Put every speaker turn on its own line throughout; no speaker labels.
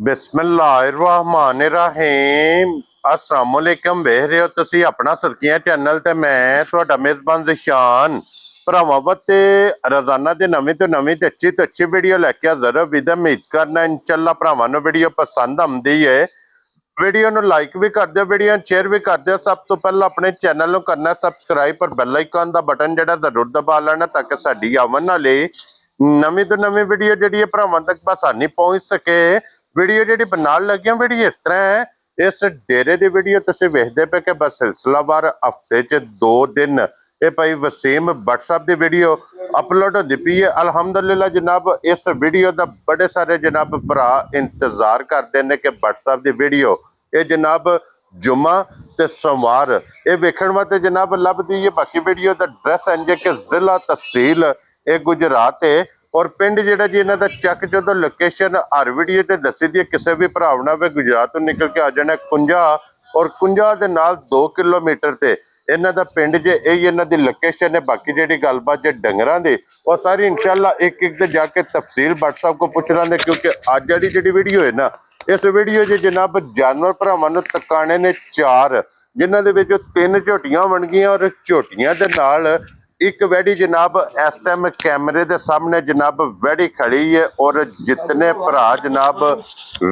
बिस्मिल्लाहिर्रहमानिर्रहीम अस्सलाम वालेकुम। वेख रहे हो तुसी अपना सुर्खियां चैनल ते मैं तुहाडा मेजबान ज़िशान भरावां वास्ते रोजाना दी नवीं तो अच्छी वीडियो लैके हाज़र विद उम्मीद करना इंशाअल्लाह भरावां नूं वीडियो पसंद आउंदी है। वीडियो नूं लाइक भी कर दिओ, वीडियो शेयर भी कर दिओ। सब तो पहला अपने चैनल नूं करना सबसक्राइब और बेल आइकन दा बटन जिहड़ा जरूर दबा लेना ताकि साडी आवन वाली नवीं तो नवीं वीडियो जिहड़ी भरावां तक आसानी पहुंच सके। वीडियो जी बनाने लगे वीडियो इस तरह है, इस डेरे की वीडियो तुम वेखते पे कि बस सिलसिलावार हफ्ते च 2 दिन ये भाई वसीम व्हाट्सएप की वीडियो अपलोड होती पई है। अलहमदुलिल्लाह जनाब इस वीडियो का बड़े सारे जनाब भरा इंतजार करते हैं कि व्हाट्सएप की वीडियो ये जनाब जुम्मा ते सोमवार ये वेखण वास्ते जनाब लभदी है। बाकी वीडियो का एड्रैस इंज कि जिला तहसील ये गुजरात है और पिंड जिहड़ा जी इन्हां दा चक जो लोकेशन हर वीडियो ते दसी दी किसी भी भरा वे गुजरात तो निकल के आ जाना कुंजा और कुंजा दे नाल 2 किलोमीटर ते इन्हां दा पिंड जे यही इन्हां दी लोकेशन है। बाकी जिहड़ी गलबात जे डंगरां दी और सारी इंशाअल्लाह एक एक दे जाके तफसील व्हाट्सएप को पुछ लांगे क्योंकि अज वाली जिहड़ी वीडियो है ना इस वीडियो च जनाब जानवर भरावां नूं तकाने ने 4 जिन्हां दे विच 3 झोटियां बन गईयां और झोटियां दे नाल एक वैडी जनाब इस टाइम कैमरे के सामने जनाब वैडी खड़ी है और जितने भरा जनाब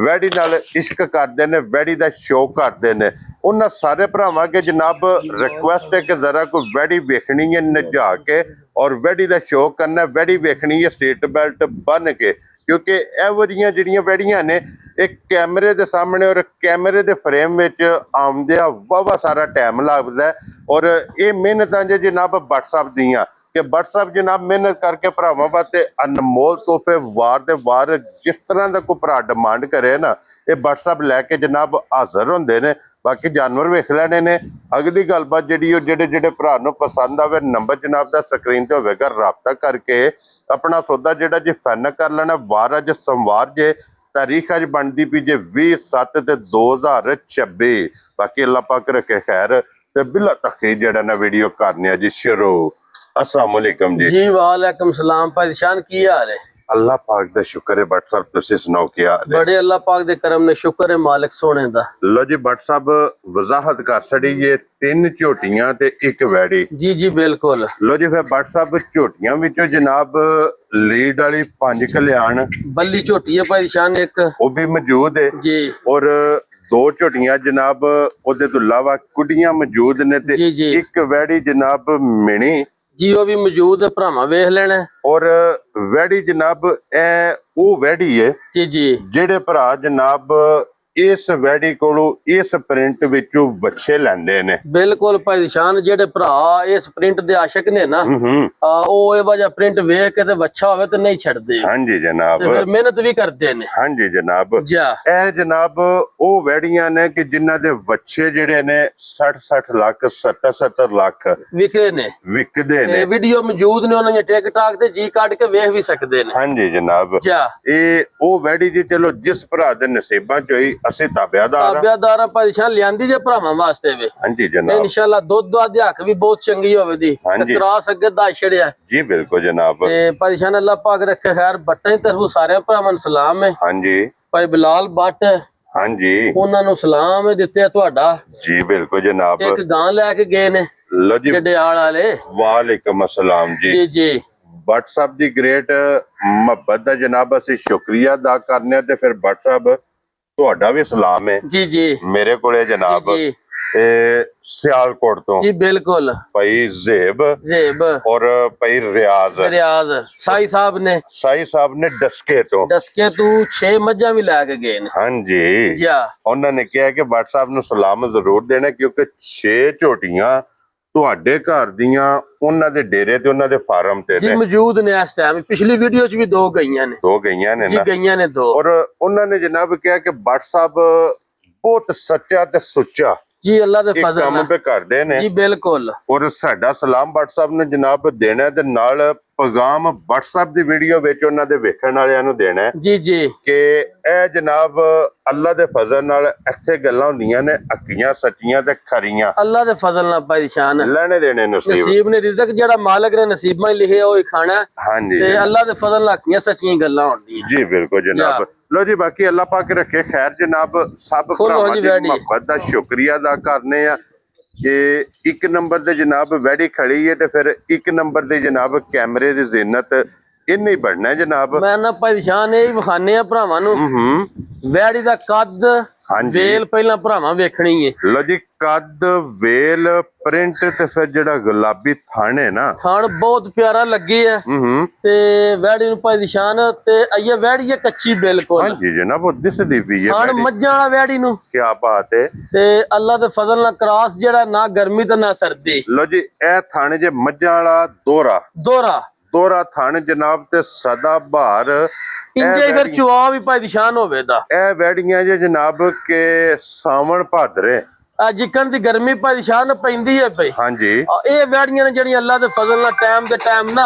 वैडी नाल इश्क करते हैं वैडी का शो करते हैं उन्होंने सारे भरावां के जनाब रिक्वेस्ट है कि जरा कोई वैडी वेखनी है नजा के और वैडी का शो करना वैडी वेखनी है सीट बेल्ट बन के क्योंकि एहो जिहियां जिहड़ियां वैड़ियां ने एक कैमरे के सामने और कैमरे के फ्रेम में आउंदिया वावा सारा टाइम लगता है और ये मेहनतां जे जनाब व्हाट्सएप दियां कि व्हाट्सएप जनाब मेहनत करके भरावां वास्ते अनमोल तोहफे वार दे वार जिस तरह का कोई भरा डिमांड करे ना ये व्हाट्सएप लैके जनाब हाजिर होंदे ने। बाकी जानवर वेख लेने ने। अगली गलबात जिहड़ी जेडे जेडे भरा नूं पसंद आवे नंबर जनाब दा स्क्रीन ते होवेगा राबता करके अपना सौदा जिहड़ा जी फाइनल कर लेना। वार अज सोमवार जे तारीख अज बनती पी जे 20/7/2026। बाकी अल्लाह पाक रखे खैर ते बिला तखी जेड़ा ना वीडियो करने जी शुरू। अस्सलाम वालेकुम जी।
वालेकुम सलाम भाई शान की हाल है?
अल्लाह पाक दा शुक्र है। व्हाट्सएप तुसी सुनाओ क्या हाल है?
बड़े अल्लाह पाक दे करम ने शुक्र है मालिक सोने दा।
लो जी व्हाट्सएप वजाहत कर छड़ी ये 3 झोटियां ते 1 वैड़ी।
जी जी बिल्कुल।
लो जी फिर व्हाट्सएप झोटियां विचों जनाब लीड वाली 5 कल्याण
बल्ली झोटी है भाई शान एक
वो भी मौजूद है
जी
और 2 झोटियां जनाब ओदे तो इलावा कुड़ियां मौजूद ने ते
जी जी
1 वैड़ी जनाब मिनी
जी वो भी मौजूद है भरावां वेख लेना।
और वैड़ी जनाब ए वो वैड़ी है
जी जी
जेडे भरा जनाब इस वैड़ी कोलों इस प्रिंट विचों बच्चे लैंदे ने।
बिल्कुल भाई शान जेडे भरा इस प्रिंट दे आशिक ने ना ओ ए वजह प्रिंट वेख के ते बच्चा होवे ते नहीं छड़दे।
हां जी जनाब
ते फिर मेहनत भी करदे ने।
हां जी जनाब
जा
ए जनाब ओ वैड़ियां ने कि जिन्हां दे बच्चे जेडे ने 60 लाख 70 लाख विकदे ने।
वीडियो मौजूद ने उन्हां दे टिकटॉक ते जी काट के वेख भी सकदे ने।
हां जी जनाब
जा
ए ओ वैड़ी जी चलो जिस भरा दे नसीबां च होई ਅਸੀਂ
ਤਾਬਿਆਦਾਰਾਂ ਪਰੇਸ਼ਾਨ ਲਿਆਂਦੀ ਜੇ ਭਰਾਵਾਂ ਵਾਸਤੇ ਵੇ।
ਹਾਂਜੀ ਜਨਾਬ
ਇਨਸ਼ਾਅੱਲਾ ਦੁੱਧ ਦੀ ਹੱਕ ਵੀ ਬਹੁਤ ਚੰਗੀ ਹੋਵੇ ਦੀ ਤੇ ਕਰਾਸ ਅੱਗੇ ਦਾ ਛੜਿਆ
ਜੀ ਬਿਲਕੁਲ ਜਨਾਬ
ਤੇ ਪਰੇਸ਼ਾਨ ਅੱਲਾਹ ਪਾਕ ਰੱਖੇ ਖੈਰ ਬੱਟਾਂ ਦੀ ਤਰਫੋਂ ਸਾਰਿਆਂ ਭਰਾਵਾਂ ਨੂੰ ਸਲਾਮ ਹੈ।
ਹਾਂਜੀ
ਭਾਈ ਬਿਲਾਲ ਬੱਟ
ਹਾਂਜੀ
ਉਹਨਾਂ ਨੂੰ ਸਲਾਮ ਦਿੱਤੇ ਤੁਹਾਡਾ
ਜੀ ਬਿਲकुल जनाब
ਇੱਕ ਗਾਂ ਲੈ ਕੇ ਗਏ ਨੇ
लो जी
ਜੜਿਆਲ ਵਾਲੇ।
वालेकुम अस्सलाम जी
ਜੀ ਜੀ
व्हाट्सएप दी ग्रेट मुहब्बत दा जनाब ਅਸੀਂ शुक्रिया अदा करने ते फिर व्हाट्सएप ਤੁਹਾਡਾ ਵੀ ਸਲਾਮ ਹੈ।
ਜੀ ਜੀ
ਮੇਰੇ ਕੋਲੇ ਜਨਾਬ
ਜੀ
ਸਿਆਲਕੋਟ ਤੋਂ
ਜੀ ਬਿਲकुल
ਭਾਈ ਜ਼ੇਬ ਔਰ ਭਾਈ
ਰਿਆਜ਼ ਸਾਈ ਸਾਹਿਬ ਨੇ
ਡਸਕੇ ਤੋਂ
ਤੂੰ 6 ਮੱਝਾਂ ਵੀ ਲੈ ਕੇ ਗਏ ਨੇ।
ਹਾਂਜੀ
ਜਾ
ਉਹਨਾਂ ਨੇ ਕਿਹਾ ਕਿ WhatsApp ਨੂੰ ਸਲਾਮ ਜ਼ਰੂਰ ਦੇਣਾ ਕਿਉਂਕਿ 6 ਝੋਟੀਆਂ ਤੁਹਾਡੇ ਘਰ ਦੀਆਂ ਉਹਨਾਂ ਦੇ ਡੇਰੇ ਤੇ ਉਹਨਾਂ ਦੇ ਫਾਰਮ ਤੇ
ਜੀ ਮੌਜੂਦ ਨੇ ਇਸ ਟਾਈਮ। ਪਿਛਲੀ ਵੀਡੀਓ 'ਚ ਵੀ 2 ਗਈਆਂ ਨੇ।
2 ਗਈਆਂ ਨੇ ਨਾ
ਜੀ ਗਈਆਂ ਨੇ 2
ਔਰ ਉਹਨਾਂ ਨੇ ਜਨਾਬ ਕਿਹਾ ਕਿ WhatsApp ਬਹੁਤ ਸੱਚਾ ਤੇ ਸੁੱਚਾ
ਜੀ ਅੱਲਾ ਦੇ ਫਜ਼ਲ
ਕੰਮ पे ਕਰਦੇ ਨੇ
ਜੀ ਬਿਲकुल।
ਔਰ ਸਾਡਾ ਸਲਾਮ WhatsApp ਨੂੰ ਜਨਾਬ ਦੇਣਾ ਤੇ ਨਾਲ ਪੈਗਾਮ WhatsApp ਦੀ ਵੀਡੀਓ ਵਿੱਚ ਉਹਨਾਂ ਦੇ ਵੇਖਣ ਵਾਲਿਆਂ ਨੂੰ ਦੇਣਾ ਹੈ
ਜੀ ਜੀ
ਕਿ ਇਹ ਜਨਾਬ ਅੱਲਾ ਦੇ ਫਜ਼ਲ ਨਾਲ ਇੱਥੇ ਗੱਲਾਂ ਹੁੰਦੀਆਂ ਨੇ ਅੱਕੀਆਂ ਸੱਚੀਆਂ ਤੇ ਖਰੀਆਂ
ਅੱਲਾ ਦੇ ਫਜ਼ਲ ਨਾਲ ਭਾਈ ਸ਼ਾਨ
ਲੈਣੇ ਦੇਣੇ ਨਸੀਬ
ਨਸੀਬ ਨੇ ਰਿਜ਼ਕ ਜਿਹੜਾ ਮਾਲਕ ਨੇ ਨਸੀਬਾਂ 'ਚ ਲਿਖਿਆ ਉਹ ਹੀ ਖਾਣਾ
ਹਾਂਜੀ
ਤੇ ਅੱਲਾ ਦੇ ਫਜ਼ਲ ਨਾਲ ਅੱਕੀਆਂ ਸੱਚੀਆਂ ਗੱਲਾਂ ਹੁੰਦੀਆਂ
ਜੀ ਬਿਲਕੁਲ ਜਨਾਬ ਲੋ ਜੀ ਬਾਕੀ ਅੱਲਾ ਪਾਕ ਰੱਖੇ ਖੈਰ ਜਨਾਬ ਸਭ
ਖੁੱਲ੍ਹੋ
ਭਰਾਵਾਂ
ਜੀ
ਦੀ
ਵੈੜੀ।
ਮੁਹੱਬਤ ਦਾ ਸ਼ੁਕਰੀਆ ਅਦਾ ਕਰਨੇ ਆ ਕਿ ਇੱਕ ਨੰਬਰ ਦੇ ਜਨਾਬ ਵੈੜੀ ਖੜੀ ਹੈ ਤੇ ਫਿਰ ਇੱਕ ਨੰਬਰ ਦੇ ਜਨਾਬ ਕੈਮਰੇ ਦੀ ਜ਼ਿੰਨਤ ਇੰਨੀ ਬਣਨਾ ਜਨਾਬ
ਮੈਂ ਨਾ ਭਾਈ ਸ਼ਾਨ ਇਹ ਵਿਖਾਣੇ ਆ ਭਰਾਵਾਂ ਨੂੰ
ਹੂੰ
ਵੈੜੀ ਦਾ ਕੱਦ
ਹਾਂਜੀ
ਵੇਲ ਪਹਿਲਾਂ ਭਰਾਵਾਂ ਵੇਖਣੀ ਏ
ਲੋ ਜੀ ਕੱਦ ਵੇਲ ਪ੍ਰਿੰਟ ਤੇ ਫਿਰ ਜਿਹੜਾ ਗੁਲਾਬੀ ਥਣ ਹੈ ਨਾ
ਥਣ ਬਹੁਤ ਪਿਆਰਾ ਲੱਗੀ ਹੈ
ਹੂੰ
ਤੇ ਵੈੜੀ ਨੂੰ ਭਾਈ ਸ਼ਾਨ ਤੇ ਇਹ ਵੈੜੀ ਹੈ ਕੱਚੀ ਬਿਲਕੁਲ
ਹਾਂਜੀ ਜਨਾਬ ਉਹ ਦਿਸਦੀ ਵੀ ਹੈ
ਥਣ ਮੱਝਾਂ ਵਾਲਾ ਵੈੜੀ ਨੂੰ
ਕੀ ਬਾਤ ਹੈ
ਤੇ ਅੱਲਾ ਦੇ ਫਜ਼ਲ ਨਾਲ ਕਰਾਸ ਜਿਹੜਾ ਨਾ ਗਰਮੀ ਤੇ ਨਾ ਸਰਦੀ
ਲੋ ਜੀ ਇਹ ਥਣ ਜੇ ਮੱਝਾਂ ਵਾਲਾ ਦੋਰਾ ਥਣ ਜਨਾਬ ਤੇ ਸਦਾ ਬਹਾਰ
ਇੰਜੇ ਹੀ ਫਿਰ ਚੁਆ ਵੀ ਭਾਈ ਸ਼ਾਨ ਹੋਵੇ ਦਾ
ਇਹ ਵੈੜੀਆਂ ਜੇ ਜਨਾਬ ਕੇ ਸਾਵਣ ਭਾਦਰੇ
ਆ ਜਿੱਕਣ ਦੀ ਗਰਮੀ ਭਾਈ ਸ਼ਾਨ ਪੈਂਦੀ ਹੈ ਪਈ
ਹਾਂਜੀ
ਇਹ ਵੈੜੀਆਂ ਨੇ ਜਿਹੜੀਆਂ ਅੱਲਾ ਦੇ ਫਜ਼ਲ ਨਾਲ ਟਾਈਮ ਦੇ ਟਾਈਮ ਨਾ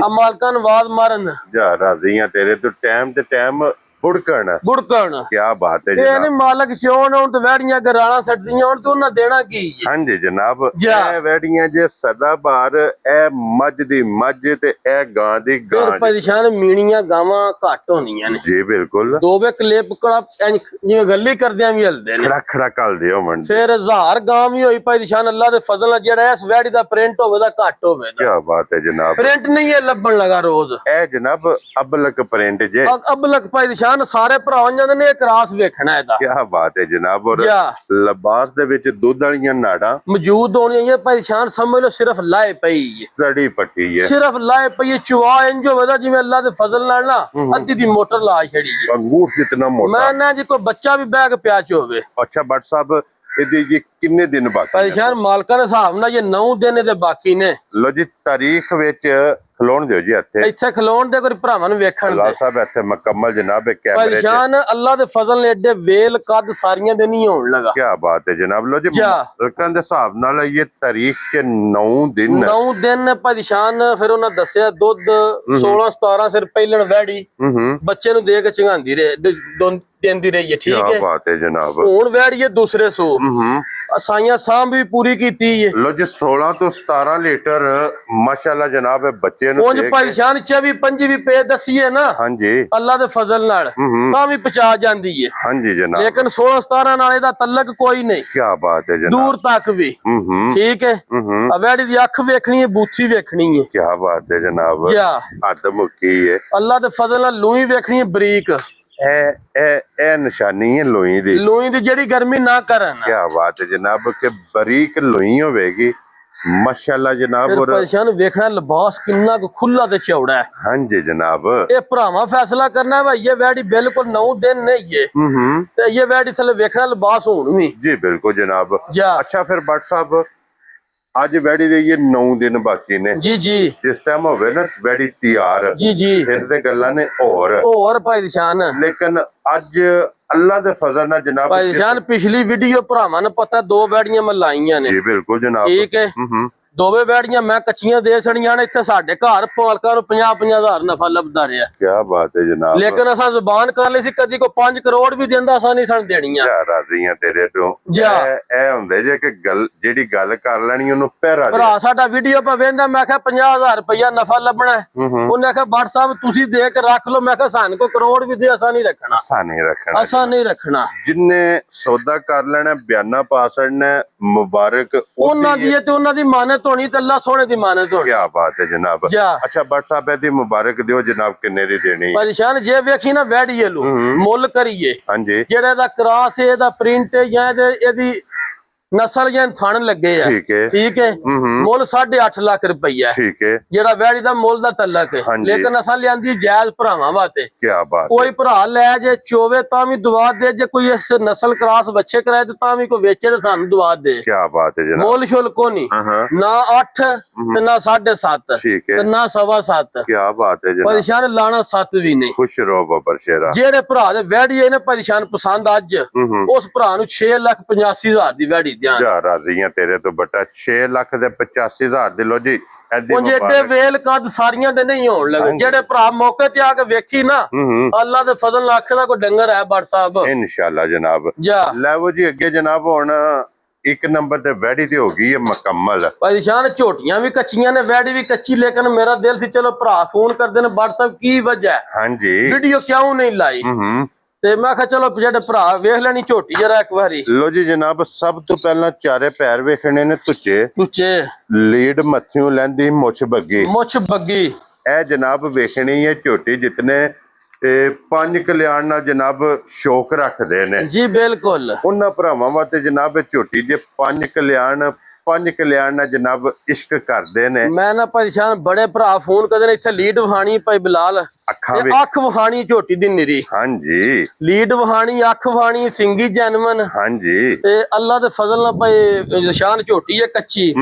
ਆ ਮਾਲਕਾਂ ਨੂੰ ਆਵਾਜ਼ ਮਾਰਨ
ਜਾ ਰਾਜ਼ੀਆਂ ਤੇਰੇ ਤੋਂ ਟਾਈਮ ਤੇ ਟਾਈਮ ਬੁੜਕਣ
ਬੁੜਕਣ
ਕੀ ਬਾਤ ਹੈ
ਇਹ
ਜਨਾਬ
ਨਹੀਂ ਮਾਲਕ ਚੋਣ ਹੁਣ ਤੇ ਵੈੜੀਆਂ ਗਰਾਲਾਂ ਸੱਟਦੀਆਂ ਹੁਣ ਤੇ ਉਹਨਾਂ ਦੇਣਾ ਕੀ ਜੀ
ਹਾਂਜੀ ਜਨਾਬ
ਜਾ।
ਇਹ ਵੈੜੀਆਂ ਜੇ ਸਦਾ ਬਹਾਰ ਇਹ ਮੱਝ ਦੀ ਮੱਝ ਤੇ ਇਹ ਗਾਂ ਦੀ
ਫਿਰ
ਗਾਂ
ਭਾਈ ਸ਼ਾਨ ਮੀਣੀਆਂ ਗਾਵਾਂ ਘੱਟ ਹੁੰਦੀਆਂ ਨੇ
ਜੀ ਬਿਲਕੁਲ
ਦੋ ਵੇ ਕਲਿੱਪ ਕੜਾ ਜਿਵੇਂ ਗੱਲੀ ਕਰਦਿਆਂ ਵੀ ਹਲਦੇ ਨੇ
ਖੜਾ ਖੜਾ ਕਲ ਦਿਓ ਮਨ
ਫਿਰ 1000 ਗਾਂ ਵੀ ਹੋਈ ਭਾਈ ਸ਼ਾਨ ਅੱਲਾ ਦੇ ਫਜ਼ਲ ਨਾਲ ਜਿਹੜਾ ਇਸ ਵੈੜੀ ਦਾ ਪ੍ਰਿੰਟ ਹੋਵੇ ਦਾ ਘੱਟ ਹੋਵੇ
ਕੀ ਬਾਤ ਹੈ ਜਨਾਬ
ਪ੍ਰਿੰਟ ਨਹੀਂ ਇਹ ਲੱਭਣ ਲਗਾ ਰੋਜ਼
ਇਹ ਜਨਾਬ ਅਬਲਕ ਪ੍ਰਿੰਟ ਜੇ
ਅਬਲਕ ਭਾਈ ਸ਼ਾਨ ਸਾਰੇ ਭਰਾ ਜਾਂਦੇ ਨੇ ਇਹ ਕਰਾਸ ਵੇਖਣਾ ਇਹਦਾ
ਕੀ ਬਾਤ ਹੈ ਜਨਾਬ ਔਰ
ਜਾ
ਲਿਬਾਸ ਦੇ ਵਿੱਚ ਦੁੱਧ ਵਾਲੀਆਂ ਨਾੜਾਂ
ਮੌਜੂਦ ਹੋਣੀ ਇਹ ਭਾਈ ਸ਼ਾਨ ਸਮਝ ਲਓ ਸਿਰਫ ਲਾਏ ਪਈ ਹੈ
ਸੜੀ ਪੱਟੀ ਹੈ
ਸਿਰਫ ਲਾਏ ਪਈ ਹੈ ਚੁਆ ਇੰਜ ਹੋਵੇ ਦਾ ਜਿਵੇਂ ਅੱਲਾ ਦੇ ਫਜ਼ਲ ਨਾਲ ਨਾ ਅੱਧੀ ਦੀ ਮੋਟਰ ਲਾ ਛੜੀ ਹੈ
ਅੰਗੂਰ ਜਿਤਨਾ ਮੋਟਾ
ਮੈਂ ਨਾ ਜੀ ਕੋਈ ਬੱਚਾ ਵੀ ਬੈਗ ਪਿਆ ਚ ਹੋਵੇ
ਅੱਛਾ ਬੱਟ ਸਾਹਿਬ ਇਹਦੀ ਜੀ ਕਿੰਨੇ ਦਿਨ ਬਾਕੀ
ਭਾਈ ਸ਼ਾਨ ਮਾਲਕਾਂ ਦੇ ਹਿਸਾਬ ਨਾਲ ਇਹ 9 ਦਿਨ ਇਹਦੇ ਬਾਕੀ ਨੇ
ਲੋ ਜੀ ਤਾਰੀਖ ਵਿੱਚ ਖਲੋਣ ਦਿਓ ਜੀ ਇੱਥੇ
ਇੱਥੇ ਖਲੋਣ ਦੇ ਕੋਈ ਭਰਾਵਾਂ ਨੂੰ ਵੇਖਣ
ਅੱਲਾ
ਦੇ
ਸਾਹਿਬ ਇੱਥੇ ਮੁਕੰਮਲ ਜਨਾਬ ਕੈਮਰੇ
ਭਾਈ
ਤੇ
ਸ਼ਾਨ ਅੱਲਾ ਦੇ ਫਜ਼ਲ ਨੇ ਏਡੇ ਵੇਲ ਕੱਦ ਸਾਰੀਆਂ ਦੇ ਨਹੀਂ ਹੋਣ ਲਗਾ
ਕੀ ਬਾਤ ਹੈ ਜਨਾਬ ਲੋ ਜੀ
ਜਾ।
ਰਕਮ ਦੇ ਹਿਸਾਬ ਨਾਲ ਇਹ ਤਾਰੀਖ ਚ 9 ਦਿਨ
9 ਦਿਨ ਭਾਈ ਸ਼ਾਨ ਫਿਰ ਉਹਨਾਂ ਦੱਸਿਆ ਦੁੱਧ 16 17 ਸਿਰ ਪਹਿਲਣ ਵੈੜੀ
ਹੂੰ
ਬੱਚੇ ਨੂੰ ਦੇ ਕੇ ਚੰਗਾਂਦੀ ਰਹੇ ਦਿੰਦੀ ਰਹੀ ਹੈ ਠੀਕ
ਕੀ
ਹੈ
ਬਾਤ ਹੈ ਜਨਾਬ
ਹੁਣ ਵੈੜੀ ਹੈ ਦੂਸਰੇ ਸੋ
ਹੂੰ
ਸਾਈਆਂ ਸਾਂਭ ਵੀ ਪੂਰੀ ਕੀਤੀ ਹੈ
ਲੋ ਜੀ 16 ਤੋਂ 17 ਲੀਟਰ ਮਾਸ਼ਾਅੱਲਾ ਜਨਾਬ ਇਹ ਬੱਚੇ ਨੂੰ
ਉਂਝ
ਦੇ
ਭਾਈ
ਕੇ
ਸ਼ਾਨ 24 25 ਵੀ ਪੇ ਦਸੀਏ ਨਾ
ਹਾਂਜੀ
ਅੱਲਾ ਦੇ ਫਜ਼ਲ ਨਾਲ
ਹੂੰ
ਤਾਂ ਵੀ ਪਹੁੰਚਾ ਜਾਂਦੀ ਹੈ
ਹਾਂਜੀ ਜਨਾਬ
ਲੇਕਿਨ 16 17 ਨਾਲ ਇਹਦਾ ਤਲਕ ਕੋਈ ਨਹੀਂ
ਕੀ ਬਾਤ ਹੈ ਜਨਾਬ
ਦੂਰ ਤੱਕ ਵੀ
ਹੂੰ
ਠੀਕ ਹੈ
ਹੂੰ
ਆ ਵੈੜੀ ਦੀ ਅੱਖ ਵੇਖਣੀ ਹੈ ਬੂਥੀ ਵੇਖਣੀ ਹੈ
ਕੀ ਬਾਤ ਹੈ ਜਨਾਬ
ਜਾ
ਹੱਦ ਮੁੱਕੀ ਹੈ
ਅੱਲਾ ਦੇ ਫਜ਼ਲ ਨਾਲ ਲੂਈ ਵੇਖਣੀ ਹੈ ਬਰੀਕ
ਇਹ ਨਿਸ਼ਾਨੀ ਹੈ ਲੋਈ ਦੀ
ਲੂਈ ਦੀ ਜਿਹੜੀ ਗਰਮੀ ਨਾ ਕਰਨ
ਕੀ ਬਾਤ ਹੈ ਜਨਾਬ ਕਿ ਬਰੀਕ ਲੋਈ ਹੋਵੇਗੀ ਮਾਸ਼ਾਅੱਲਾ ਜਨਾਬ
ਫਿਰ
ਔਰ
ਪਰੇਸ਼ਾਨ ਵੇਖਣਾ ਲਿਬਾਸ ਕਿੰਨਾ ਕੁ ਖੁੱਲਾ ਤੇ ਚੌੜਾ ਹੈ
ਹਾਂਜੀ ਜਨਾਬ
ਇਹ ਭਰਾਵਾਂ ਫੈਸਲਾ ਕਰਨਾ ਹੈ ਭਾਈ ਇਹ ਵੈੜੀ ਬਿਲਕੁਲ 9 ਦਿਨ ਨਹੀਂ ਹੈ
ਹੂੰ
ਤੇ ਇਹ ਵੈੜੀ ਥੱਲੇ ਵੇਖਣਾ ਲਿਬਾਸ ਹੋਣ ਵੀ
ਜੀ ਬਿਲਕੁਲ ਜਨਾਬ
ਜਾ
ਅੱਛਾ ਫਿਰ ਬੱਟ ਸਾਹਿਬ ਅੱਜ ਵੈੜੀ ਦੇ ਇਹ 9 ਦਿਨ ਬਾਕੀ ਨੇ
ਜੀ ਜੀ
ਜਿਸ ਟਾਈਮ ਹੋਵੇ ਨਾ ਵੈੜੀ ਤਿਆਰ
ਜੀ ਜੀ
ਫਿਰ ਤੇ ਗੱਲਾਂ ਨੇ
ਹੋਰ ਭਾਈ ਸ਼ਾਨ
ਲੇਕਿਨ ਅੱਜ ਅੱਲਾ ਦੇ ਫਜ਼ਲ ਨਾਲ ਜਨਾਬ
ਭਾਈ ਸ਼ਾਨ ਪਿਛਲੀ ਵੀਡੀਓ ਭਰਾਵਾਂ ਨੂੰ ਪਤਾ 2 ਵੈੜੀਆਂ ਮੈਂ ਲਾਈਆਂ ਨੇ
ਜੀ ਬਿਲਕੁਲ ਜਨਾਬ
ਠੀਕ ਹੈ
ਹੂੰ
ਦੋਵੇਂ ਵੈੜੀਆਂ ਮੈਂ ਕੱਚੀਆਂ ਦੇ ਛੜੀਆਂ ਨੇ ਇੱਥੇ ਸਾਡੇ ਘਰ ਪਾਲਕਾਂ ਨੂੰ 50 ਹਜ਼ਾਰ ਨਫਾ ਲੱਭਦਾ ਰਿਹਾ
ਕੀ ਬਾਤ ਹੈ ਜਨਾਬ
ਲੇਕਿਨ ਅਸਾਂ ਜ਼ੁਬਾਨ ਕਰ ਲਈ ਸੀ ਕਦੀ ਕੋ 5 ਕਰੋੜ ਵੀ ਦਿੰਦਾ ਅਸਾਂ ਨਹੀਂ ਸਣ ਦੇਣੀਆਂ
ਜਾ ਰਾਜ਼ੀਆਂ ਤੇਰੇ ਤੋਂ
ਜਾ।
ਇਹ ਹੁੰਦੇ ਜੇ ਕਿ ਗੱਲ ਜਿਹੜੀ ਗੱਲ ਕਰ ਲੈਣੀ ਉਹਨੂੰ ਪਹਿਰਾ ਦੇ
ਭਰਾ ਸਾਡਾ ਵੀਡੀਓ ਪਾ ਵੇਂਦਾ ਮੈਂ ਕਿਹਾ 50000 ਰੁਪਇਆ ਨਫਾ ਲੱਭਣਾ ਹੈ।
ਹੂੰ
ਉਹਨੇ ਆਖਿਆ ਬੱਟ ਸਾਹਿਬ ਤੁਸੀਂ ਦੇ ਕੇ ਰੱਖ ਲਓ ਮੈਂ ਕਿਹਾ ਸਾਨੂੰ ਕੋ ਕਰੋੜ ਵੀ ਦੇ ਅਸਾਂ ਨਹੀਂ ਰੱਖਣਾ
ਸਾਨੇ ਰੱਖਣਾ
ਅਸਾਂ ਨਹੀਂ ਰੱਖਣਾ
ਜਿੰਨੇ ਸੌਦਾ ਕਰ ਲੈਣਾ ਬਿਆਨਾ ਪਾ ਛੜਨਾ ਮੁਬਾਰਕ
ਉਹਨਾਂ ਦੀ ਤੇ ਉਹਨਾਂ ਦੀ ਮਾਨਤ ਹੋਣੀ ਤੇ ਅੱਲਾ ਸੋਹਣੇ ਦੀ ਮਾਨਤ ਹੋਣੀ
ਕੀ ਬਾਤ ਹੈ ਜਨਾਬ
ਜਾ।
ਅੱਛਾ ਬੱਟ ਸਾਹਿਬ ਇਹਦੀ ਮੁਬਾਰਕ ਦਿਓ ਜਨਾਬ ਕਿੰਨੇ ਦੀ ਦੇਣੀ
ਪਰੇਸ਼ਾਨ ਜੇ ਵੇਖੀ ਨਾ ਵੈੜੀਏ ਲੂ ਮੁੱਲ ਕਰੀਏ
ਹਾਂਜੀ
ਜਿਹੜਾ ਇਹਦਾ ਕਰਾਸ ਹੈ ਇਹਦਾ ਪ੍ਰਿੰਟ ਹੈ ਜਾਂ ਇਹਦੀ ਨਸਲ ਜਾਂ ਥਣ ਲੱਗੇ ਆ ਠੀਕ ਹੈ ਮੁੱਲ 8.5 ਲੱਖ ਰੁਪਈਆ
ਠੀਕ ਹੈ
ਜਿਹੜਾ ਵੈੜੀ ਦਾ ਮੁੱਲ ਦਾ ਤਲਕ ਹੈ
ਹਾਂਜੀ।
ਲੇਕਿਨ ਅਸਾਂ ਲਿਆਂਦੀ ਜਾਇਜ਼ ਭਰਾਵਾਂ ਵਾਸਤੇ
ਕੀ ਬਾਤ
ਕੋਈ ਭਰਾ ਲੈ ਜੇ ਚੋਵੇ ਤਾਂ ਵੀ ਦਵਾ ਦੇ ਜੇ ਕੋਈ ਇਸ ਨਸਲ ਕਰਾਸ ਬੱਚੇ ਕਰਾਏ ਤੇ ਤਾਂ ਵੀ ਕੋਈ ਵੇਚੇ ਤੇ ਸਾਨੂੰ ਦਵਾ ਦੇ
ਕੀ ਬਾਤ ਹੈ ਜਨਾਬ
ਮੁੱਲ ਸ਼ੁਲ ਕੋ ਨਹੀਂ
ਹਾਂ
ਨਾ 8 ਤੇ ਨਾ 7.5
ਠੀਕ
ਤੇ
ਹੈ
ਨਾ 7.5
ਕੀ ਬਾਤ ਹੈ ਜਨਾਬ
ਪਰੇਸ਼ਾਨ ਲਾਣਾ 7 ਵੀ ਨਹੀਂ
ਖੁਸ਼ ਰਹੋ ਬੱਬਰ ਸ਼ੇਰਾ
ਜਿਹੜੇ ਭਰਾ ਦੇ ਵੈੜੀ ਨੇ ਪਰੇਸ਼ਾਨ ਪਸੰਦ ਅੱਜ ਉਸ ਭਰਾ ਨੂੰ 6,85,000 ਦੀ ਵੈੜੀ ਦਿਆਂ
ਜਾ ਰਾਜ਼ੀਆਂ ਤੇਰੇ ਤੋਂ ਬਟਾ 6 ਲੱਖ ਦੇ 85,000 ਦੇ ਲੋ ਜੀ ਐਡੀ
ਉਹ ਜਿਹੜੇ ਵੇਲ ਕੱਦ ਸਾਰੀਆਂ ਦੇ ਨਹੀਂ ਹੋਣ ਲੱਗੇ ਜਿਹੜੇ ਭਰਾ ਮੌਕੇ ਤੇ ਆ ਕੇ ਵੇਖੀ ਨਾ ਅੱਲਾ ਦੇ ਫਜ਼ਲ ਨਾਲ ਆਖੇ ਦਾ ਕੋਈ ਡੰਗਰ ਹੈ ਬੜ ਸਾਹਿਬ
ਇਨਸ਼ਾਅੱਲਾ ਜਨਾਬ
ਜਾ
ਲੈਵੋ ਜੀ ਅੱਗੇ ਜਨਾਬ ਹੁਣ ਇੱਕ ਨੰਬਰ ਤੇ ਵੈੜੀ ਤੇ ਹੋ ਗਈ ਹੈ ਮੁਕੰਮਲ
ਭਾਈ ਸ਼ਾਨ ਝੋਟੀਆਂ ਵੀ ਕੱਚੀਆਂ ਨੇ ਵੈੜੀ ਵੀ ਕੱਚੀ ਲੇਕਿਨ ਮੇਰਾ ਦਿਲ ਸੀ ਚਲੋ ਭਰਾ ਫੋਨ ਕਰਦੇ ਨੇ ਬੜ ਸਾਹਿਬ ਕੀ ਵਜ੍ਹਾ
ਹਾਂਜੀ
ਵੀਡੀਓ ਕਿਉਂ ਨਹੀਂ ਲਾਈ ਤੇ ਮੈਂ ਕਿਹਾ ਚਲੋ ਜਿਹੜੇ ਭਰਾ ਵੇਖ ਲੈਣੀ ਝੋਟੀ ਜਰਾ ਇੱਕ ਵਾਰੀ
ਲੋ ਜੀ ਜਨਾਬ ਸਭ ਤੋਂ ਪਹਿਲਾਂ ਚਾਰੇ ਪੈਰ ਵੇਖਣੇ ਨੇ
ਤੁੱਚੇ
ਲੀਡ ਮੱਥਿਓਂ ਲੈਂਦੀ ਮੁੱਛ ਬੱਗੀ ਇਹ ਜਨਾਬ ਵੇਖਣੀ ਹੈ ਝੋਟੀ ਜਿਤਨੇ ਪੰਜ ਕਲਿਆਣ ਨਾਲ ਜਨਾਬ ਸ਼ੌਕ ਰੱਖਦੇ ਨੇ
ਜੀ ਬਿਲਕੁਲ
ਉਹਨਾਂ ਭਰਾਵਾਂ ਵਾਸਤੇ ਜਨਾਬ ਝੋਟੀ ਜੇ ਪੰਜ ਕਲਿਆਣ ਨਾਲ ਜਨਾਬ ਇਸ਼ਕ ਕਰਦੇ ਨੇ
ਮੈਂ ਨਾ ਪਰੇਸ਼ਾਨ ਬੜੇ ਭਰਾ ਫੋਨ ਕਰਦੇ ਨੇ ਇੱਥੇ ਲੀਡ ਵਹਾਣੀ ਭਾਈ ਬਿਲਾਲ ਅੱਖ ਵਹਾਣੀ ਝੋਟੀ ਦੀ ਨਿਰੀ
ਹਾਂਜੀ
ਲੀਡ ਵਹਾਣੀ ਅੱਖ ਵਹਾਣੀ ਸਿੰਗੀ ਜੈਨਵਨ
ਹਾਂਜੀ
ਤੇ ਅੱਲਾ ਦੇ ਫਜ਼ਲ ਨਾਲ ਭਾਈ ਨਿਸ਼ਾਨ ਝੋਟੀ ਹੈ ਕੱਚੀ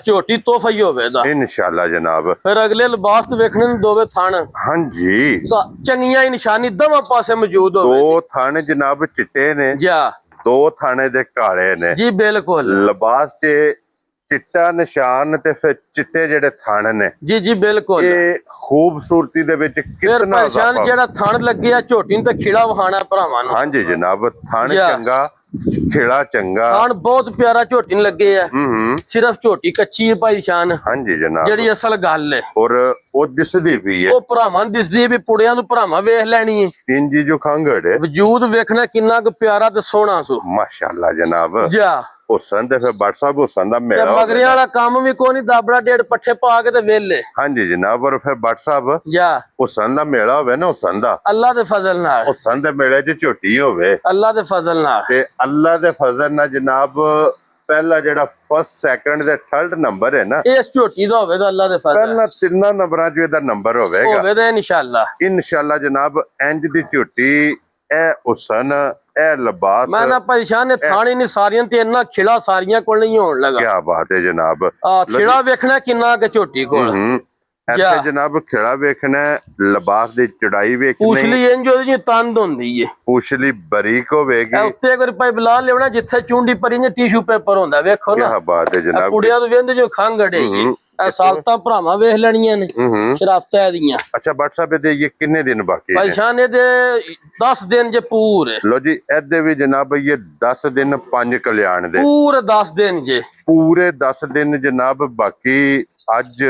ਝੋਟੀ ਤੋਹਫਾ ਹੀ ਹੋਵੇ ਦਾ
ਇਨਸ਼ਾਅੱਲਾ ਜਨਾਬ
ਫਿਰ ਅਗਲੇ ਲਿਬਾਸ ਤੇ ਵੇਖਣੇ ਨੂੰ ਦੋਵੇਂ ਥਣ
ਹਾਂਜੀ
ਚੰਗੀਆਂ ਹੀ ਨਿਸ਼ਾਨੀ ਦੋਵਾਂ ਪਾਸੇ ਮੌਜੂਦ ਹੋਵੇ
ਦੋ ਥਣ ਜਨਾਬ ਚਿੱਟੇ ਨੇ
ਜਾ ਦੋ
ਥਾਣੇ ਦੇ ਕਾਲੇ ਨੇ
ਜੀ ਬਿਲਕੁਲ
ਲਿਬਾਸ ਤੇ ਚਿੱਟਾ ਨਿਸ਼ਾਨ ਤੇ ਫਿਰ ਚਿੱਟੇ ਜਿਹੜੇ ਥਣ ਨੇ
ਜੀ ਬਿਲਕੁਲ
ਇਹ ਖੂਬਸੂਰਤੀ ਦੇ ਵਿੱਚ ਕਿੰਨਾ
ਪਰੇਸ਼ਾਨ ਜਿਹੜਾ ਥਣ ਲੱਗਿਆ ਝੋਟੀ ਨੂੰ ਤੇ ਖਿਲਾ ਵਹਾਣਾ ਭਰਾਵਾਂ ਨੂੰ
ਹਾਂਜੀ ਜਨਾਬ ਥਣ ਚੰਗਾ ਖਿਲਾ ਚੰਗਾ
ਥਣ ਬਹੁਤ ਪਿਆਰਾ ਝੋਟੀ ਨੂੰ ਲੱਗੇ ਆ ਸਿਰਫ ਝੋਟੀ ਕੱਚੀ ਹੈ ਭਾਈ ਸ਼ਾਨ
ਹਾਂਜੀ ਜਨਾਬ
ਜਿਹੜੀ ਅਸਲ ਗੱਲ ਹੈ
ਔਰ ਉਹ ਦਿਸਦੀ ਵੀ ਹੈ
ਉਹ ਭਰਾਵਾਂ ਨੂੰ ਦਿਸਦੀ ਹੈ ਵੀ ਪੁੜਿਆਂ ਨੂੰ ਭਰਾਵਾਂ ਵੇਖ ਲੈਣੀ ਹੈ
ਇੰਜੀ ਜੋ ਖੰਗੜ ਹੈ
ਵਜੂਦ ਵੇਖਣਾ ਕਿੰਨਾ ਕੁ ਪਿਆਰਾ ਤੇ ਸੋਹਣਾ ਸੋ
ਮਾਸ਼ਾਅੱਲਾ ਜਨਾਬ
ਜਾ
ਹੁਸਨ ਤੇ ਫਿਰ ਬਟ ਸਾਹਿਬ ਹੁਸਨ ਦਾ ਮੇਰਾ
ਮਗਰਿਆਂ ਵਾਲਾ ਕੰਮ ਵੀ ਕੋਈ ਨਹੀਂ ਦਾਬੜਾ ਡੇਢ ਪੱਠੇ ਪਾ ਕੇ ਤੇ ਵੇਲੇ
ਹਾਂਜੀ ਜਨਾਬ ਔਰ ਫਿਰ ਬਟ ਸਾਹਿਬ
ਜਾ
ਹੁਸਨ ਦਾ ਮੇਲਾ ਹੋਵੇ ਨਾ ਹੁਸਨ ਦਾ
ਅੱਲਾ ਦੇ ਫਜ਼ਲ ਨਾਲ
ਹੁਸਨ ਦੇ ਮੇਲੇ 'ਚ ਝੋਟੀ ਹੋਵੇ
ਅੱਲਾ ਦੇ ਫਜ਼ਲ ਨਾਲ
ਤੇ ਅੱਲਾ ਦੇ ਫਜ਼ਲ ਨਾਲ ਜਨਾਬ ਪਹਿਲਾ ਜਿਹੜਾ ਫਸਟ ਸੈਕੰਡ ਤੇ ਥਰਡ ਨੰਬਰ ਹੈ ਨਾ
ਇਸ ਝੋਟੀ ਦਾ ਹੋਵੇ ਤਾਂ ਅੱਲਾ ਦੇ ਫਜ਼ਲ
ਪਹਿਲਾਂ ਤਿੰਨਾਂ ਨੰਬਰਾਂ 'ਚ ਇਹਦਾ ਨੰਬਰ ਹੋਵੇਗਾ
ਤਾਂ
ਇਨਸ਼ਾਅੱਲਾ ਜਨਾਬ ਇੰਜ ਦੀ ਝੋਟੀ ਇਹ ਹੁਸਨ ਇਹ ਲਿਬਾਸ
ਮੈਂ ਨਾ ਪਰੇਸ਼ਾਨ ਨੇ ਥਾਣੀ ਨਹੀਂ ਸਾਰੀਆਂ ਤੇ ਇੰਨਾ ਖਿਲਾ ਸਾਰੀਆਂ ਕੋਲ ਨਹੀਂ ਹੋਣ ਲੱਗਾ
ਕੀ ਬਾਤ ਹੈ ਜਨਾਬ
ਖਿਲਾ ਵੇਖਣਾ ਕਿੰਨਾ ਕਿ ਝੋਟੀ ਕੋਲ
ਇੱਥੇ ਜਨਾਬ ਖਿਲਾ ਵੇਖਣਾ ਲਿਬਾਸ ਦੀ ਚੜਾਈ ਵੇਖਣੀ
ਪੁਛਲੀ ਇੰਜ ਉਹਦੀ ਤੰਦ ਹੁੰਦੀ ਏ
ਪੁਛਲੀ ਬਰੀਕ ਹੋਵੇਗੀ
ਉੱਤੇ ਕੋਈ ਭਾਈ ਬਲਾ ਲੈਣਾ ਜਿੱਥੇ ਚੁੰਡੀ ਪਰੀ ਨੇ ਟਿਸ਼ੂ ਪੇਪਰ ਹੁੰਦਾ ਵੇਖੋ ਨਾ
ਕੀ ਬਾਤ ਹੈ ਜਨਾਬ
ਕੁੜੀਆਂ ਤੋਂ ਵੇਂਦੇ ਜੋ ਖੰਗੜੇਗੀ ਇਹ ਸਾਲਤਾਂ ਭਰਾਵਾਂ ਵੇਖ ਲੈਣੀਆਂ ਨੇ ਸ਼ਰਾਫਤਾਂ ਦੀਆਂ
ਅੱਛਾ WhatsApp ਤੇ ਇਹ ਕਿੰਨੇ ਦਿਨ ਬਾਕੀ ਨੇ
ਪਛਾਣੇ ਇਹਦੇ 10 ਦਿਨ ਜੇ ਪੂਰੇ
ਲੋ ਜੀ ਇਹਦੇ ਵੀ ਜਨਾਬ ਇਹ 10 ਦਿਨ ਪੰਜ ਕਲਿਆਣ ਦੇ
ਪੂਰੇ 10 ਦਿਨ ਜੇ
ਪੂਰੇ 10 ਦਿਨ ਜਨਾਬ ਬਾਕੀ ਅੱਜ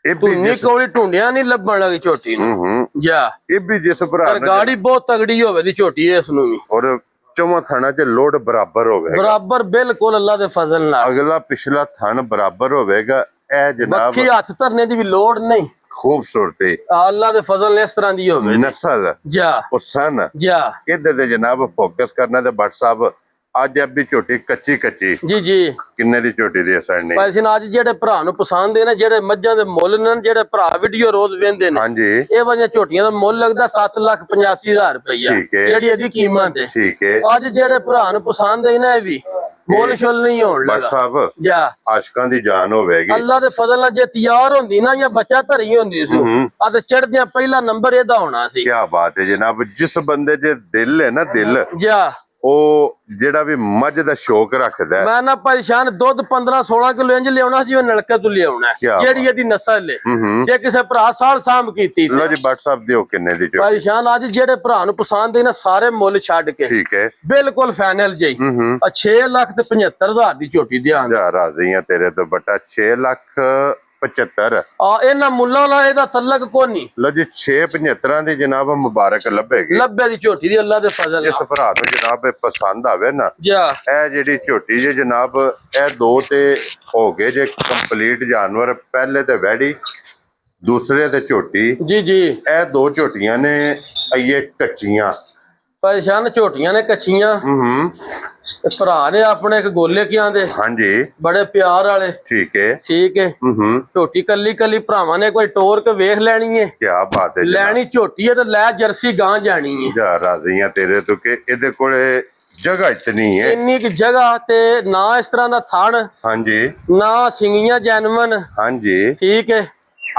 ਇਹ ਵੀ
ਨਹੀਂ ਕੋਈ ਢੂੰਡਿਆ ਨਹੀਂ ਲੱਭਣ ਲੱਗੀ ਝੋਟੀ ਨੂੰ ਜਾ
ਇਹ ਵੀ ਜਿਸ ਭਰਾ
ਗਾੜੀ ਬਹੁਤ ਤਗੜੀ ਹੋਵੇ ਦੀ ਝੋਟੀ ਇਸ ਨੂੰ ਵੀ
ਔਰ ਚੌਵਾਂ ਥਾਣਾ 'ਚ ਲੋਡ ਬਰਾਬਰ ਹੋਵੇਗਾ
ਬਰਾਬਰ ਬਿਲਕੁਲ ਅੱਲਾ ਦੇ ਫਜ਼ਲ ਨਾਲ
ਅਗਲਾ ਪਿਛਲਾ ਥਣ ਬਰਾਬਰ ਹੋਵੇਗਾ ਇਹ ਜਨਾਬ
ਬੱਖੀ ਹੱਥ ਧਰਨੇ ਦੀ ਵੀ ਲੋੜ ਨਹੀਂ
ਖੂਬਸੂਰਤੀ
ਅੱਲਾ ਦੇ ਫਜ਼ਲ ਨੇ ਇਸ ਤਰ੍ਹਾਂ ਦੀ ਹੋਵੇ
ਨਸਲ
ਜਾ
ਹੁਸਨ
ਜਾ
ਇਹਦੇ ਤੇ ਜਨਾਬ ਫੋਕਸ ਕਰਨਾ ਤੇ ਬੱਟ ਸਾਹਿਬ ਅੱਜ ਵੀ ਝੋਟੀ ਕੱਚੀ
ਜੀ
ਕਿੰਨੇ ਦੀ ਝੋਟੀ ਦੀ ਅਸਰਨੀ
ਪੈਸੇ ਨਾ ਅੱਜ ਜਿਹੜੇ ਭਰਾ ਨੂੰ ਪਸੰਦ ਨੇ ਜਿਹੜੇ ਮੱਝਾਂ ਦੇ ਮੁੱਲ ਨੇ ਜਿਹੜੇ ਭਰਾ ਵੀਡੀਓ ਰੋਜ਼ ਵੇਂਦੇ ਨੇ
ਹਾਂਜੀ
ਇਹ ਵਾਲੀਆਂ ਝੋਟੀਆਂ ਦਾ ਮੁੱਲ ਲੱਗਦਾ 7,85,000 ਰੁਪਇਆ ਜਿਹੜੀ ਇਹਦੀ ਕੀਮਤ ਹੈ
ਠੀਕ ਹੈ
ਅੱਜ ਜਿਹੜੇ ਭਰਾ ਨੂੰ ਪਸੰਦ ਹੈ ਨਾ ਇਹ ਵੀ ਮੁੱਲ ਸ਼ੁੱਲ ਨਹੀਂ ਹੋਣ ਲੱਗਾ
ਬੱਟ ਸਾਹਿਬ
ਜਾ
ਆਸ਼ਕਾਂ ਦੀ ਜਾਨ ਹੋਵੇਗੀ
ਅੱਲਾ ਦੇ ਫਜ਼ਲ ਨਾਲ ਜੇ ਤਿਆਰ ਹੁੰਦੀ ਨਾ ਜਾਂ ਬੱਚਾ ਧਰੀ ਹੁੰਦੀ ਸੀ ਆ ਤੇ ਚੜਦਿਆਂ ਪਹਿਲਾ ਨੰਬਰ ਇਹਦਾ ਹੋਣਾ ਸੀ
ਕੀ ਬਾਤ ਹੈ ਜਨਾਬ ਜਿਸ ਬੰਦੇ ਦੇ ਦਿਲ ਹੈ ਨਾ ਦਿਲ
ਜਾ
ਉਹ ਜਿਹੜਾ ਵੀ ਮੱਝ ਦਾ ਸ਼ੌਕ ਰੱਖਦਾ
ਮੈਂ ਨਾ ਪਰੇਸ਼ਾਨ ਦੁੱਧ 15-16 ਕਿਲੋ ਇੰਜ ਲਿਆਉਣਾ ਜਿਵੇਂ ਨਲਕੇ ਤੋਂ ਲਿਆਉਣਾ ਜਿਹੜੀ ਇਹਦੀ ਨਸਲ ਹੈ ਜੇ ਕਿਸੇ ਭਰਾ ਸਾਲ ਸਾਂਭ ਕੀਤੀ
ਲੋ ਜੀ ਬੱਟ ਸਾਹਿਬ ਦਿਓ ਕਿੰਨੇ ਦੀ
ਪਰੇਸ਼ਾਨ ਅੱਜ ਜਿਹੜੇ ਭਰਾ ਨੂੰ ਪਸੰਦ ਹੈ ਨਾ ਸਾਰੇ ਮੁੱਲ ਛੱਡ ਕੇ
ਠੀਕ ਹੈ
ਬਿਲਕੁਲ ਫਾਈਨਲ ਜੀ 6,75,000 ਦੀ ਝੋਟੀ ਦਿਆਂਗੇ
ਰਾਜ਼ੀ ਆ ਤੇਰੇ ਤੋਂ ਬਟਾ 6,75,000
ਇਹਨਾਂ ਮੁੱਲਾਂ ਨਾਲ ਇਹਦਾ ਤਲਕ ਕੋਈ ਨਹੀਂ
ਲੋ ਜੀ 675 ਦੀ ਜਨਾਬ ਮੁਬਾਰਕ ਲੱਭੇਗੀ
ਲੱਭੇ ਦੀ ਝੋਟੀ ਦੀ ਅੱਲਾ ਦੇ ਫਜ਼ਲ
ਇਸ ਭਰਾ ਨੂੰ ਜਨਾਬ ਇਹ ਪਸੰਦ ਆਵੇ ਨਾ
ਜਾ ਇਹ
ਜਿਹੜੀ ਝੋਟੀ ਜੇ ਜਨਾਬ ਇਹ ਦੋ ਤੇ ਹੋ ਗਏ ਜੇ ਕੰਪਲੀਟ ਜਾਨਵਰ ਪਹਿਲੇ ਤੇ ਵੈੜੀ ਦੂਸਰੇ ਤੇ ਝੋਟੀ
ਜੀ
ਇਹ ਦੋ ਝੋਟੀਆਂ ਨੇ ਇਹ ਕੱਚੀਆਂ
ਪਰੇਸ਼ਾਨ ਝੋਟੀਆਂ ਨੇ ਕੱਚੀਆਂ ਭਰਾ ਨੇ ਆਪਣੇ ਇੱਕ ਗੋਲੇ ਕਿਆਂ ਦੇ
ਹਾਂਜੀ
ਬੜੇ ਪਿਆਰ ਵਾਲੇ
ਠੀਕ ਹੈ
ਝੋਟੀ ਕੱਲੀ ਭਰਾਵਾਂ ਨੇ ਕੋਈ ਟੋਰ ਕੇ ਵੇਖ ਲੈਣੀ ਹੈ
ਕੀ ਬਾਤ ਹੈ
ਲੈਣੀ ਝੋਟੀ ਹੈ ਤੇ ਲੈ ਜਰਸੀ ਗਾਂ ਜਾਣੀ ਹੈ
ਜਾ ਰਾਜ਼ੀਆਂ ਤੇਰੇ ਤੋਂ ਕਿ ਇਹਦੇ ਕੋਲੇ ਜਗ੍ਹਾ ਇਤਨੀ ਹੈ
ਇੰਨੀ ਕਿ ਜਗ੍ਹਾ ਤੇ ਨਾ ਇਸ ਤਰ੍ਹਾਂ ਦਾ ਥਣ
ਹਾਂਜੀ
ਨਾ ਸਿੰਗੀਆਂ ਜੈਨਵਨ
ਹਾਂਜੀ
ਠੀਕ ਹੈ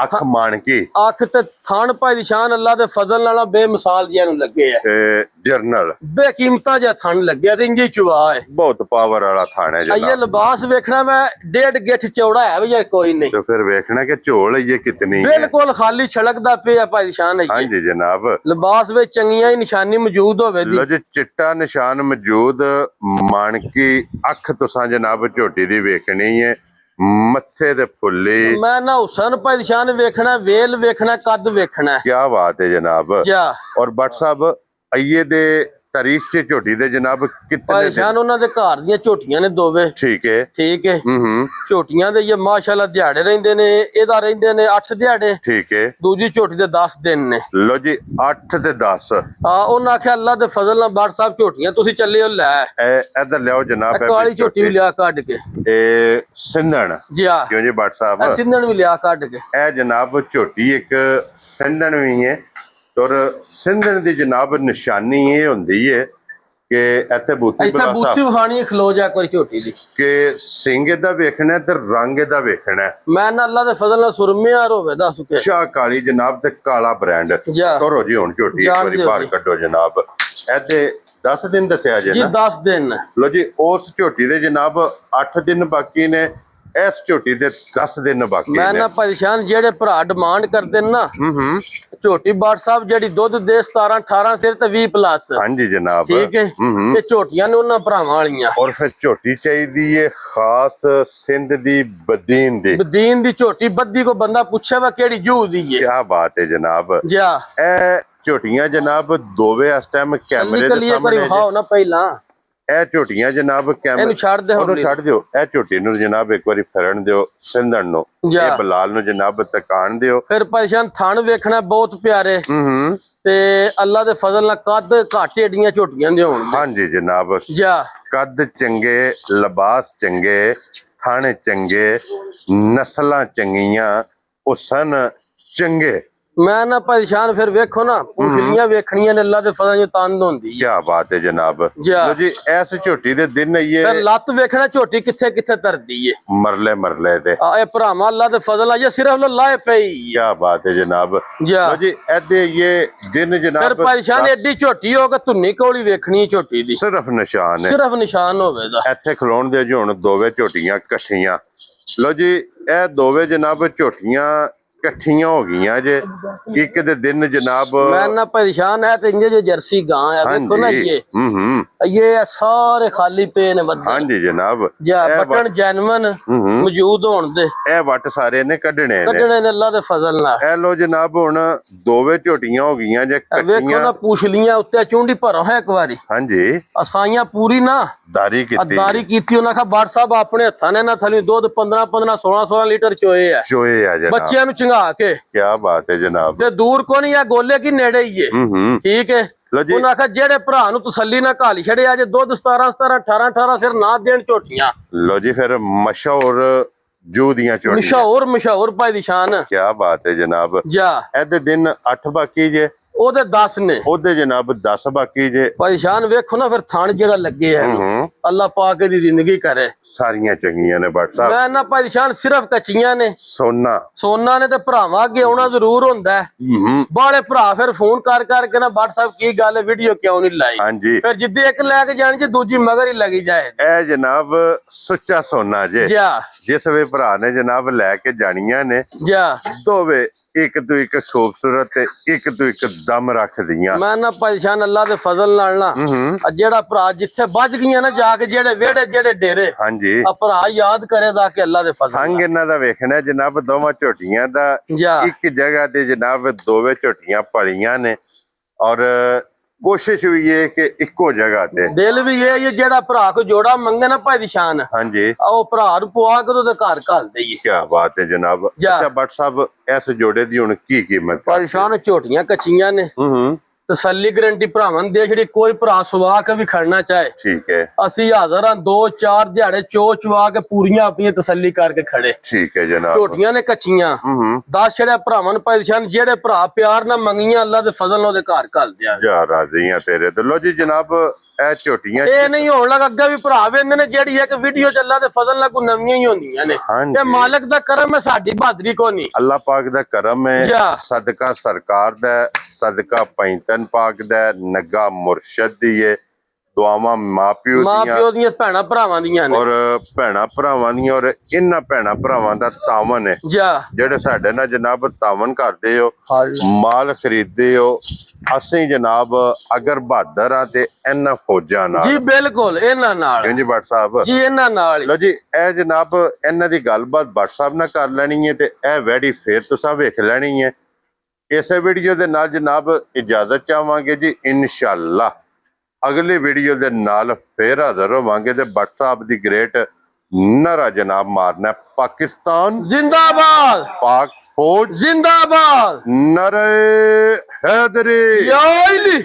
ਅੱਖ ਮਾਣਕੀ
ਅੱਖ ਤੇ ਥਣ ਭਾਈ ਦੀ ਸ਼ਾਨ ਅੱਲਾ ਦੇ ਫਜ਼ਲ ਨਾਲ ਬੇਮਿਸਾਲ ਜਿਹਾ ਨੂੰ ਲੱਗੇ ਆ
ਤੇ ਜਰਨਲ
ਬੇਕੀਮਤਾ ਜਿਹਾ ਥਣ ਲੱਗਿਆ ਤੇ ਇੰਜੀ ਚੁਆ ਹੈ
ਬਹੁਤ ਪਾਵਰ ਵਾਲਾ ਥਾਣਾ
ਇਹ
ਜਨਾਬ।
ਲਿਬਾਸ ਵੇਖਣਾ ਮੈਂ 1.5 ਗਿੱਠ ਚੌੜਾ ਹੈ ਵੀ ਜਾਂ ਕੋਈ ਨਹੀਂ
ਤੇ ਫਿਰ ਵੇਖਣਾ ਕਿ ਝੋਲ ਇਹ ਕਿਤਨੀ ਹੈ।
ਬਿਲਕੁਲ ਖਾਲੀ ਛਲਕਦਾ ਪਿਆ ਭਾਈ ਦੀ ਸ਼ਾਨ ਹੈ
ਹਾਂਜੀ ਜਨਾਬ।
ਲਿਬਾਸ ਵਿੱਚ ਚੰਗੀਆਂ ਹੀ ਨਿਸ਼ਾਨੀ ਮੌਜੂਦ ਹੋਵੇ ਦੀ
ਲੋ ਜੀ ਚਿੱਟਾ ਨਿਸ਼ਾਨ ਮੌਜੂਦ ਮਾਣਕੀ ਅੱਖ ਤੁਸਾਂ ਜਨਾਬ ਝੋਟੀ ਦੀ ਵੇਖਣੀ ਹੈ। ਮੱਥੇ ਤੇ ਫੁੱਲੀ
ਮੈਂ ਨਾ ਹੁਸਨ ਭਾਈ ਦੀ ਸ਼ਾਨ ਵੇਖਣਾ ਵੇਲ ਵੇਖਣਾ ਕੱਦ ਵੇਖਣਾ
ਕੀ ਬਾਤ ਹੈ ਜਨਾਬ।
ਜਾ
ਔਰ ਬੱਟ ਸਾਹਿਬ ਅਈਏ ਦੇ ਤਾਰੀਖ ਚ ਝੋਟੀ ਦੇ ਜਨਾਬ ਕਿਤਨੇ
ਭਾਈ
ਦਿਨ?
ਸ਼ਾਨ ਉਹਨਾਂ ਦੇ ਘਰ ਦੀਆਂ ਝੋਟੀਆਂ ਨੇ ਦੋਵੇਂ
ਠੀਕ ਹੈ।
ਠੀਕ ਹੈ
ਹੂੰ
ਝੋਟੀਆਂ ਦੇ ਇਹ ਮਾਸ਼ਾਅੱਲਾ ਦਿਹਾੜੇ ਰਹਿੰਦੇ ਨੇ ਇਹਦਾ ਰਹਿੰਦੇ ਨੇ 8 ਦਿਹਾੜੇ
ਠੀਕ ਹੈ।
ਦੂਜੀ ਝੋਟੀ ਦੇ 10 ਦਿਨ ਨੇ
ਲੋ ਜੀ 8 ਤੇ 10
ਆ ਉਹਨਾਂ ਆਖਿਆ ਅੱਲਾ ਦੇ ਫਜ਼ਲ ਨਾਲ ਬਾੜ ਸਾਹਿਬ ਝੋਟੀਆਂ ਤੁਸੀਂ ਚੱਲੇ ਹੋ ਲੈ
ਇਧਰ ਲਿਆਓ ਜਨਾਬ।
ਇੱਕ ਕਾਲੀ ਝੋਟੀ ਵੀ ਲਿਆ ਕੱਢ ਕੇ
ਇਹ ਸਿੰਧਣ
ਜੀ ਆ
ਕਿਉਂ ਜੀ ਬੱਟ ਸਾਹਿਬ?
ਇਹ ਸਿੰਧਣ ਵੀ ਲਿਆ ਕੱਢ ਕੇ
ਇਹ ਜਨਾਬ ਝੋਟੀ ਇੱਕ ਸਿੰਧਣ ਵੀ ਹੈ। ਔਰ ਸਿੰਧਣ ਦੀ ਜਨਾਬ ਨਿਸ਼ਾਨੀ ਇਹ ਹੁੰਦੀ ਹੈ ਕਿ ਇੱਥੇ ਬੂਤੀ
ਇੱਥੇ
ਬਲਾ
ਬੂਥੀ
ਸਾਹਿਬ
ਵਹਾਣੀ ਖਲੋ ਜਾ ਕੋਈ ਝੋਟੀ ਦੀ
ਕਿ ਸਿੰਘ ਇਹਦਾ ਵੇਖਣਾ ਤੇ ਰੰਗ ਇਹਦਾ ਵੇਖਣਾ।
ਮੈਂ ਨਾ ਅੱਲਾ ਦੇ ਫਜ਼ਲ ਨਾਲ ਸੁਰਮਿਆਰ ਹੋਵੇ ਦੱਸ ਕੇ
ਸ਼ਾਹ ਕਾਲੀ ਜਨਾਬ ਤੇ ਕਾਲਾ ਬ੍ਰਾਂਡ
ਜਾ
ਕਰੋ ਜੀ ਹੁਣ ਝੋਟੀ ਇੱਕ
ਜਾਣ
ਵਾਰੀ
ਦਿਓ
ਬਾਹਰ
ਜੀ।
ਕੱਢੋ ਜਨਾਬ। ਇਹਦੇ 10 ਦਿਨ ਦੱਸਿਆ ਜੇ
ਜੀ
ਨਾ?
10 ਦਿਨ
ਲੋ ਜੀ ਉਸ ਝੋਟੀ ਦੇ ਜਨਾਬ 8 ਦਿਨ ਬਾਕੀ ਨੇ। ਇਸ ਝੋਟੀ ਦੇ 10 ਦਿਨ ਬਾਕੀ
ਮੈਂ
ਨੇ।
ਨਾ ਪਰੇਸ਼ਾਨ ਜਿਹੜੇ ਭਰਾ ਡਿਮਾਂਡ ਕਰਦੇ ਨੇ ਨਾ
ਹੂੰ
ਝੋਟੀ ਬਾੜ ਸਾਹਿਬ ਜਿਹੜੀ ਦੁੱਧ ਦੇ 17 18 ਸਿਰ ਤੇ 20 ਪਲੱਸ
ਹਾਂਜੀ ਜਨਾਬ।
ਠੀਕ ਹੈ
ਹੂੰ
ਇਹ ਝੋਟੀਆਂ ਨੇ ਉਹਨਾਂ ਭਰਾਵਾਂ ਵਾਲੀਆਂ
ਔਰ ਫਿਰ ਝੋਟੀ ਚਾਹੀਦੀ ਏ ਖਾਸ ਸਿੰਧ ਦੀ ਬਦੀਨ ਦੀ।
ਬਦੀਨ ਦੀ ਝੋਟੀ ਬੱਦੀ ਕੋ ਬੰਦਾ ਪੁੱਛੇ ਵਾ ਕਿਹੜੀ ਜੂ ਦੀ
ਕੀ
ਹੈ
ਬਾਤ ਹੈ ਜਨਾਬ।
ਜਾ
ਇਹ ਝੋਟੀਆਂ ਜਨਾਬ ਦੋਵੇਂ ਇਸ ਟਾਈਮ ਕੈਮਰੇ
ਕੱਲੀ
ਦੇ
ਇੱਕ ਵਾਰੀ
ਸਾਹਮਣੇ
ਵਿਖਾਓ ਨਾ ਪਹਿਲਾਂ
ਇਹ ਝੋਟੀਆਂ ਜਨਾਬ ਕੈਮਰੇ
ਇਹਨੂੰ ਛੱਡ ਦੇ
ਉਹਨੂੰ
ਹੌਲੀ
ਛੱਡ ਦਿਓ। ਇਹ ਝੋਟੀ ਨੂੰ ਜਨਾਬ ਇੱਕ ਵਾਰੀ ਫਿਰਨ ਦਿਓ ਸਿੰਧਣ ਨੂੰ।
ਜਾ।
ਇਹ ਬਲਾਲ ਨੂੰ ਜਨਾਬ ਤਕਾਣ ਦਿਓ।
ਫਿਰ ਪਰੇਸ਼ਾਨ ਥਣ ਵੇਖਣਾ ਬਹੁਤ ਪਿਆਰੇ
ਹੂੰ
ਤੇ ਅੱਲਾ ਦੇ ਫਜ਼ਲ ਨਾਲ ਕੱਦ ਘੱਟ ਏਡੀਆਂ ਝੋਟੀਆਂ ਦੇ ਹੋਣ
ਹਾਂਜੀ ਜਨਾਬ।
ਜਾ
ਕੱਦ ਚੰਗੇ ਲਿਬਾਸ ਚੰਗੇ ਥਣ ਚੰਗੇ ਨਸਲਾਂ ਚੰਗੀਆਂ ਹੁਸਨ ਚੰਗੇ।
ਮੈਂ ਨਾ ਪਰੇਸ਼ਾਨ ਫਿਰ ਵੇਖੋ ਨਾ ਪੁੱਛਲੀਆਂ ਵੇਖਣੀਆਂ ਨੇ ਅੱਲਾ ਦੇ ਫਜ਼ਲ ਨਾਲ ਤੰਦ ਹੁੰਦੀ
ਕੀ ਬਾਤ ਹੈ ਜਨਾਬ।
ਜਾ।
ਲੋ ਜੀ ਇਸ ਝੋਟੀ ਦੇ ਦਿਨ ਇਹ
ਫਿਰ ਲੱਤ ਵੇਖਣਾ ਝੋਟੀ ਕਿੱਥੇ ਕਿੱਥੇ ਧਰਦੀ ਏ
ਮਰਲੇ ਮਰਲੇ ਦੇ।
ਆ ਇਹ ਭਰਾਵਾਂ ਅੱਲਾ ਦੇ ਫਜ਼ਲ ਆ ਇਹ ਸਿਰਫ ਲਾਏ ਪਈ
ਕੀ ਬਾਤ ਹੈ ਜਨਾਬ।
ਜਾ
ਲੋ ਜੀ ਇਹਦੇ ਇਹ ਦਿਨ
ਫਿਰ
ਜਨਾਬ
ਪਰੇਸ਼ਾਨ ਐਡੀ ਝੋਟੀ ਹੋ ਕੇ ਧੁੰਨੀ ਕੋਲੀ ਵੇਖਣੀ ਝੋਟੀ ਦੀ
ਸਿਰਫ ਨਿਸ਼ਾਨ ਹੈ।
ਸਿਰਫ ਨਿਸ਼ਾਨ ਹੋਵੇਗਾ
ਇੱਥੇ ਖਲੋਣ ਦੇ ਜੀ ਹੁਣ ਦੋਵੇਂ ਝੋਟੀਆਂ ਇਕੱਠੀਆਂ। ਲੋ ਜੀ ਇਹ ਦੋਵੇਂ ਜਨਾਬ ਝੋਟੀਆਂ ਇਕੱਠੀਆਂ ਹੋ ਗਈਆਂ ਜੇ ਇੱਕ ਦੇ ਦਿਨ ਜਨਾਬ।
ਮੈਂ ਨਾ ਪਰੇਸ਼ਾਨ ਹੈ ਤੇ ਇੰਜੇ ਜੋ ਜਰਸੀ ਗਾਂ ਆ ਵੇਖੋ ਨਾ ਇਹ
ਹੂੰ
ਇਹ ਸਾਰੇ ਖਾਲੀ ਪੇ ਨੇ ਵੱਧੇ
ਹਾਂਜੀ ਜਨਾਬ।
ਜਾ ਬਟਨ ਜੈਨਵਨ ਮੌਜੂਦ ਹੋਣ ਦੇ
ਇਹ ਵੱਟ ਸਾਰੇ ਨੇ ਕੱਢਣੇ ਨੇ।
ਕੱਢਣੇ ਨੇ ਅੱਲਾ ਦੇ ਫਜ਼ਲ ਨਾਲ।
ਇਹ ਲੋ ਜਨਾਬ ਹੁਣ ਦੋਵੇਂ ਝੋਟੀਆਂ ਹੋ ਗਈਆਂ ਜੇ
ਵੇਖੋ
ਇਕੱਠੀਆਂ।
ਨਾ ਪੁੱਛਲੀਆਂ ਉੱਤੇ ਚੁੰਡੀ ਭਰੋ ਹੈ ਇੱਕ ਵਾਰੀ
ਹਾਂਜੀ
ਅਸਾਈਆਂ ਪੂਰੀ ਨਾ
ਦਾਰੀ ਕੀਤੀ
ਅਦਾਰੀ ਕੀਤੀ ਉਹਨਾਂ ਕਹਾ ਬਾੜ ਸਾਹਿਬ ਆਪਣੇ ਹੱਥਾਂ ਨੇ ਨਾ ਥਲੀ ਦੁੱਧ 15 15 16 16 ਲੀਟਰ ਚੋਏ ਆ
ਚੋਏ ਆ ਜਨਾਬ।
ਬੱਚਿਆਂ ਨੂੰ ਚੰਗਾ ਕੇ
ਕੀ ਬਾਤ ਹੈ ਜਨਾਬ।
ਤੇ ਦੂਰ ਕੋ ਨਹੀਂ ਆ ਗੋਲੇ ਕੀ ਨੇੜੇ ਹੀ ਏ
ਹੂੰ
ਠੀਕ ਹੈ।
ਲੋ ਜੀ
ਉਹਨਾਂ ਆਖਿਆ ਜਿਹੜੇ ਭਰਾ ਨੂੰ ਤਸੱਲੀ ਨਾਲ ਘਾਲੀ ਛੜਿਆ ਜੇ ਦੁੱਧ 17 17 18 18 ਸਿਰ ਨਾ ਦੇਣ ਝੋਟੀਆਂ
ਲੋ ਜੀ ਫਿਰ ਮਸ਼ਹੂਰ ਜੂ ਦੀਆਂ ਝੋਟੀਆਂ।
ਮਸ਼ਹੂਰ ਭਾਈ ਦੀ ਸ਼ਾਨ
ਕੀ ਬਾਤ ਹੈ ਜਨਾਬ।
ਜਾ
ਇਹਦੇ ਦਿਨ 8 ਬਾਕੀ ਜੇ
ਉਹਦੇ 10 ਨੇ
ਉਹਦੇ ਜਨਾਬ 10 ਬਾਕੀ ਜੇ।
ਭਾਈ ਸ਼ਾਨ ਵੇਖੋ ਨਾ ਫਿਰ ਥਣ ਜਿਹੜਾ ਲੱਗੇ ਹੈ
ਹੂੰ
ਅੱਲਾ ਪਾਕ ਦੀ ਜ਼ਿੰਦਗੀ ਕਰੇ।
ਸਾਰੀਆਂ ਚੰਗੀਆਂ ਨੇ ਬੱਟ ਸਾਹਿਬ।
ਮੈਂ ਨਾ ਭਾਈ ਸ਼ਾਨ ਸਿਰਫ ਕੱਚੀਆਂ ਨੇ
ਸੋਨਾ
ਸੋਨਾ ਨੇ ਤੇ ਭਰਾਵਾਂ ਅੱਗੇ ਆਉਣਾ ਜ਼ਰੂਰ ਹੁੰਦਾ ਹੈ।
ਹੂੰ
ਬਾਲੇ ਭਰਾ ਫਿਰ ਫੋਨ ਕਰ ਕਰਕੇ ਨਾ ਬੱਟ ਸਾਹਿਬ ਕੀ ਗੱਲ ਹੈ ਵੀਡੀਓ ਕਿਉਂ ਨਹੀਂ ਲਾਈ
ਹਾਂਜੀ।
ਫਿਰ ਜਿੱਦੇ ਇੱਕ ਲੈ ਕੇ ਜਾਣ ਚ ਦੂਜੀ ਮਗਰ ਹੀ ਲੱਗੀ ਜਾਏ।
ਇਹ ਜਨਾਬ ਸੁੱਚਾ ਸੋਨਾ ਜੇ।
ਜਾ
ਜਿਸ ਵੇ ਭਰਾ ਨੇ ਜਨਾਬ ਲੈ ਕੇ ਜਾਣੀਆਂ ਨੇ
ਜਾ
ਦੋਵੇਂ ਇੱਕ ਤੋਂ ਇੱਕ ਖੂਬਸੂਰਤ ਤੇ ਇੱਕ ਤੋਂ ਇੱਕ ਦਮ ਰੱਖਦੀਆਂ।
ਮੈਂ ਨਾ ਪਰੇਸ਼ਾਨ ਅੱਲਾ ਦੇ ਫਜ਼ਲ ਨਾਲ ਨਾ
ਹੂੰ
ਆ ਜਿਹੜਾ ਭਰਾ ਜਿੱਥੇ ਵੱਜ ਗਈਆਂ ਨਾ ਜਾ ਕੇ ਜਿਹੜੇ ਵਿਹੜੇ ਜਿਹੜੇ ਡੇਰੇ
ਹਾਂਜੀ।
ਆ ਭਰਾ ਯਾਦ ਕਰੇਦਾ ਕਿ ਅੱਲਾ ਦੇ ਫਜ਼ਲ
ਸੰਗ ਇਹਨਾਂ ਦਾ ਵੇਖਣਾ ਜਨਾਬ ਦੋਵਾਂ ਝੋਟੀਆਂ ਦਾ
ਜਾ
ਇੱਕ ਜਗ੍ਹਾ ਤੇ ਜਨਾਬ ਦੋਵੇਂ ਝੋਟੀਆਂ ਪਲੀਆਂ ਨੇ ਔਰ ਕੋਸ਼ਿਸ਼ ਹੋਈ ਹੈ ਕਿ ਇੱਕੋ ਜਗ੍ਹਾ ਤੇ।
ਦਿਲ ਵੀ ਇਹ ਜਿਹੜਾ ਭਰਾ ਕੋ ਜੋੜਾ ਮੰਗੇ ਨਾ ਭਾਈ ਦੀ ਸ਼ਾਨ
ਹਾਂਜੀ
ਆ ਉਹ ਭਰਾ ਨੂੰ ਪਵਾ ਕੇ ਉਹਦੇ ਘਰ ਘੱਲ ਦੇਈਏ।
ਕੀ ਬਾਤ ਹੈ ਜਨਾਬ।
ਜਾ।
ਅੱਛਾ ਬੱਟ ਸਾਹਿਬ ਇਸ ਜੋੜੇ ਦੀ ਹੁਣ ਕੀ ਕੀਮਤ?
ਭਾਈ ਸ਼ਾਨ ਝੋਟੀਆਂ ਕੱਚੀਆਂ ਨੇ
ਹੂੰ
ਤਸੱਲੀ ਗਰੰਟੀ ਭਰਾਵਾਂ ਨੂੰ ਦੇ ਜਿਹੜੀ ਕੋਈ ਭਰਾ ਸਵਾ ਕੇ ਵੀ ਖੜਨਾ ਚਾਹੇ
ਠੀਕ ਹੈ
ਅਸੀਂ ਹਾਜ਼ਰਾਂ 2-4 ਦਿਹਾੜੇ ਚਵਾ ਕੇ ਪੂਰੀਆਂ ਆਪਣੀਆਂ ਤਸੱਲੀ ਕਰਕੇ ਖੜੇ।
ਠੀਕ ਹੈ ਜਨਾਬ।
ਝੋਟੀਆਂ ਨੇ ਕੱਚੀਆਂ
ਹੂੰ
10 ਛੜਿਆ ਭਰਾਵਾਂ ਨੂੰ ਪਰੇਸ਼ਾਨ ਜਿਹੜੇ ਭਰਾ ਪਿਆਰ ਨਾਲ ਮੰਗੀਆਂ ਅੱਲਾ ਦੇ ਫਜ਼ਲ ਨਾਲ ਉਹਦੇ ਘਰ ਘੱਲ ਦਿਆ।
ਜਾ ਰਾਜ਼ੀਆਂ ਤੇਰੇ ਤੇ। ਲੋ ਜੀ ਜਨਾਬ ਇਹ ਝੋਟੀਆਂ
ਇਹ ਨਹੀਂ ਹੋਣ ਲੱਗਾ ਅੱਗੇ ਵੀ ਭਰਾ ਵੇਂਦੇ ਨੇ ਜਿਹੜੀ ਇੱਕ ਵੀਡੀਓ ਚੱਲਾ ਤੇ ਫਜ਼ਲ ਨਾਲ ਕੋਈ ਨਵੀਆਂ ਹੀ ਹੁੰਦੀਆਂ ਨੇ
ਹਾਂਜੀ।
ਇਹ ਮਾਲਕ ਦਾ ਕਰਮ ਹੈ ਸਾਡੀ ਬਹਾਦਰੀ ਕੋ ਨਹੀਂ
ਅੱਲਾਹ ਪਾਕ ਦਾ ਕਰਮ ਹੈ
ਜਾ।
ਸਦਕਾ ਸਰਕਾਰ ਦਾ ਹੈ, ਸਦਕਾ ਪੈਂਤਨ ਪਾਕ ਦਾ ਹੈ, ਨਗਾ ਮੁਰਸ਼ਦ ਦੀ ਹੈ, ਦੁਆਵਾਂ ਮਾਪਿਓ
ਮਾਂ
ਦੀਆਂ
ਪਿਓ ਦੀਆਂ ਭੈਣਾਂ ਭਰਾਵਾਂ ਦੀਆਂ ਨੇ
ਔਰ ਭੈਣਾਂ ਭਰਾਵਾਂ ਦੀਆਂ ਔਰ ਇਹਨਾਂ ਭੈਣਾਂ ਭਰਾਵਾਂ ਦਾ ਤਾਵਨ ਹੈ
ਜਾ
ਜਿਹੜੇ ਸਾਡੇ ਨਾਲ ਜਨਾਬ ਤਾਵਨ ਕਰਦੇ ਹੋ
ਹਾਲ
ਮਾਲ ਖਰੀਦਦੇ ਹੋ। ਅਸੀਂ ਜਨਾਬ ਅਗਰ ਬਹਾਦਰ ਆ ਤੇ ਇਹਨਾਂ ਫੌਜਾਂ
ਜੀ
ਨਾਲ
ਬਿਲਕੁਲ ਇਹਨਾਂ ਨਾਲ
ਕਿਉਂ ਜੀ ਭੱਟ ਸਾਹਿਬ
ਜੀ ਇਹਨਾਂ ਨਾਲ ਹੀ।
ਲੋ ਜੀ ਇਹ ਜਨਾਬ ਇਹਨਾਂ ਦੀ ਗੱਲਬਾਤ ਭੱਟ ਸਾਹਿਬ ਨਾਲ ਕਰ ਲੈਣੀ ਹੈ ਤੇ ਇਹ ਵੈੜੀ ਫੇਰ ਤੁਸੀਂ ਵੇਖ ਲੈਣੀ ਹੈ। ਇਸੇ ਵੀਡੀਓ ਦੇ ਨਾਲ ਜਨਾਬ ਇਜਾਜ਼ਤ ਚਾਹਾਂਗੇ ਜੀ ਇਨਸ਼ਾਅੱਲਾ ਅਗਲੀ ਵੀਡੀਓ ਦੇ ਨਾਲ ਫੇਰ ਹਾਜ਼ਰ ਹੋਵਾਂਗੇ ਤੇ ਭੱਟ ਸਾਹਿਬ ਦੀ ਗ੍ਰੇਟ ਨਰਾ ਜਨਾਬ ਮਾਰਨਾ ਹੈ। ਪਾਕਿਸਤਾਨ
जिंदाबाद
पाक फौज
जिंदाबाद
नरे हैदरी
या अली।